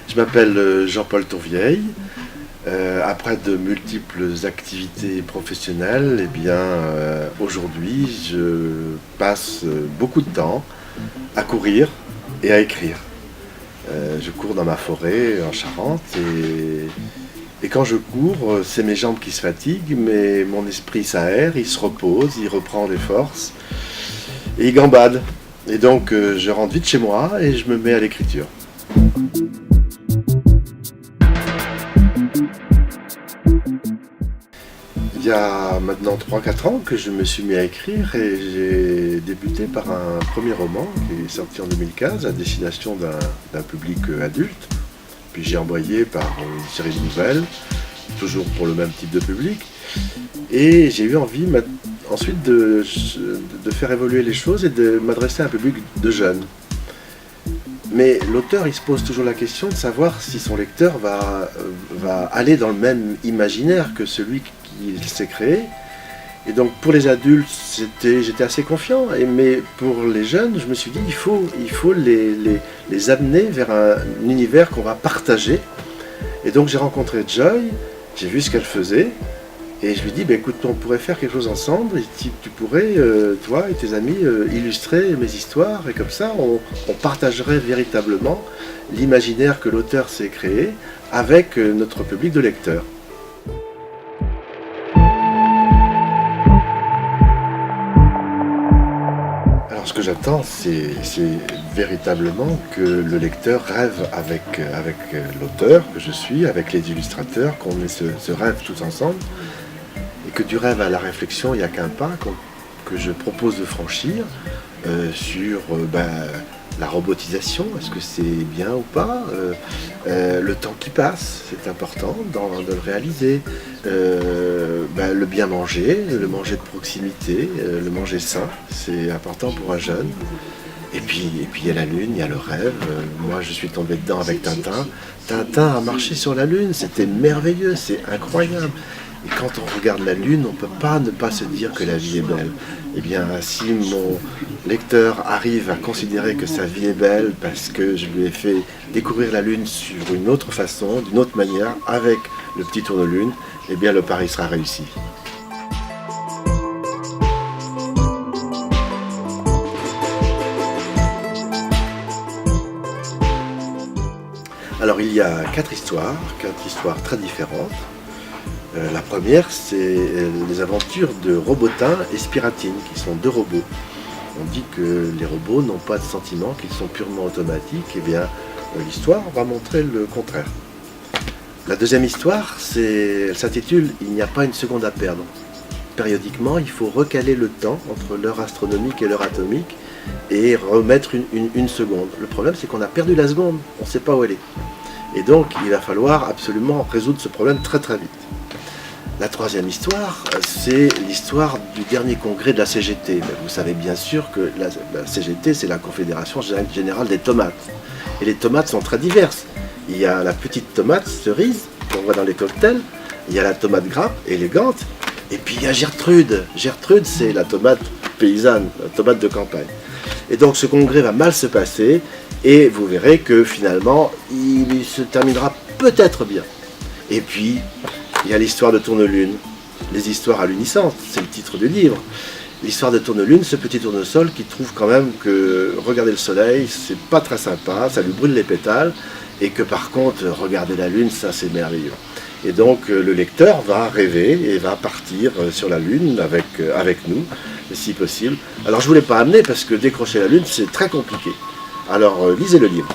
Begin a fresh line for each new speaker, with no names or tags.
Je m'appelle Jean-Paul Tourvieille. Après de multiples activités professionnelles, aujourd'hui, je passe beaucoup de temps à courir et à écrire. Je cours dans ma forêt en Charente et quand je cours, c'est mes jambes qui se fatiguent, mais mon esprit s'aère, il se repose, il reprend des forces et il gambade. Et donc je rentre vite chez moi et je me mets à l'écriture. Il y a maintenant 3-4 ans que je me suis mis à écrire et j'ai débuté par un premier roman qui est sorti en 2015 à destination d'un public adulte. Puis j'ai embrayé par une série de nouvelles, toujours pour le même type de public. Et j'ai eu envie ensuite de faire évoluer les choses et de m'adresser à un public de jeunes. Mais l'auteur, il se pose toujours la question de savoir si son lecteur va aller dans le même imaginaire que celui qu'il s'est créé. Et donc pour les adultes, j'étais assez confiant, mais pour les jeunes, je me suis dit il faut les amener vers un univers qu'on va partager. Et donc j'ai rencontré Joy, j'ai vu ce qu'elle faisait, et je lui ai dit écoute, on pourrait faire quelque chose ensemble, et tu pourrais, toi et tes amis, illustrer mes histoires, et comme ça on partagerait véritablement l'imaginaire que l'auteur s'est créé avec notre public de lecteurs. Ce que j'attends, c'est véritablement que le lecteur rêve avec l'auteur que je suis, avec les illustrateurs, qu'on ait ce rêve tous ensemble, et que du rêve à la réflexion, il n'y a qu'un pas que je propose de franchir sur la robotisation, est-ce que c'est bien ou pas, le temps qui passe, c'est important de le réaliser, le bien manger, le manger de proximité, le manger sain, c'est important pour un jeune. Et puis il y a la lune, il y a le rêve. Moi je suis tombé dedans avec Tintin. Tintin a marché sur la lune, c'était merveilleux, c'est incroyable. Et quand on regarde la lune, on ne peut pas ne pas se dire que la vie est belle. Eh bien, si mon lecteur arrive à considérer que sa vie est belle parce que je lui ai fait découvrir la lune sur une autre façon, d'une autre manière, avec le petit tourne-lune, eh bien le pari sera réussi. Alors il y a 4 histoires très différentes. La première, c'est les aventures de Robotin et Spiratine, qui sont 2 robots. On dit que les robots n'ont pas de sentiments, qu'ils sont purement automatiques. Eh bien, l'histoire va montrer le contraire. La deuxième histoire, elle s'intitule « Il n'y a pas une seconde à perdre ». Périodiquement, il faut recaler le temps entre l'heure astronomique et l'heure atomique et remettre une seconde. Le problème, c'est qu'on a perdu la seconde, on ne sait pas où elle est. Et donc, il va falloir absolument résoudre ce problème très très vite. La troisième histoire, c'est l'histoire du dernier congrès de la CGT. Mais vous savez bien sûr que la CGT, c'est la Confédération Générale des Tomates. Et les tomates sont très diverses. Il y a la petite tomate cerise, qu'on voit dans les cocktails. Il y a la tomate grappe, élégante. Et puis il y a Gertrude. Gertrude, c'est la tomate paysanne, la tomate de campagne. Et donc ce congrès va mal se passer. Et vous verrez que finalement, il se terminera peut-être bien. Et puis, il y a l'histoire de Tourne-Lune, les histoires à l'unisson, c'est le titre du livre. L'histoire de Tourne-Lune, ce petit tournesol qui trouve quand même que regarder le soleil, c'est pas très sympa, ça lui brûle les pétales, et que par contre, regarder la lune, ça c'est merveilleux. Et donc le lecteur va rêver et va partir sur la lune avec nous, si possible. Alors je ne vous l'ai pas amené parce que décrocher la lune, c'est très compliqué. Alors lisez le livre.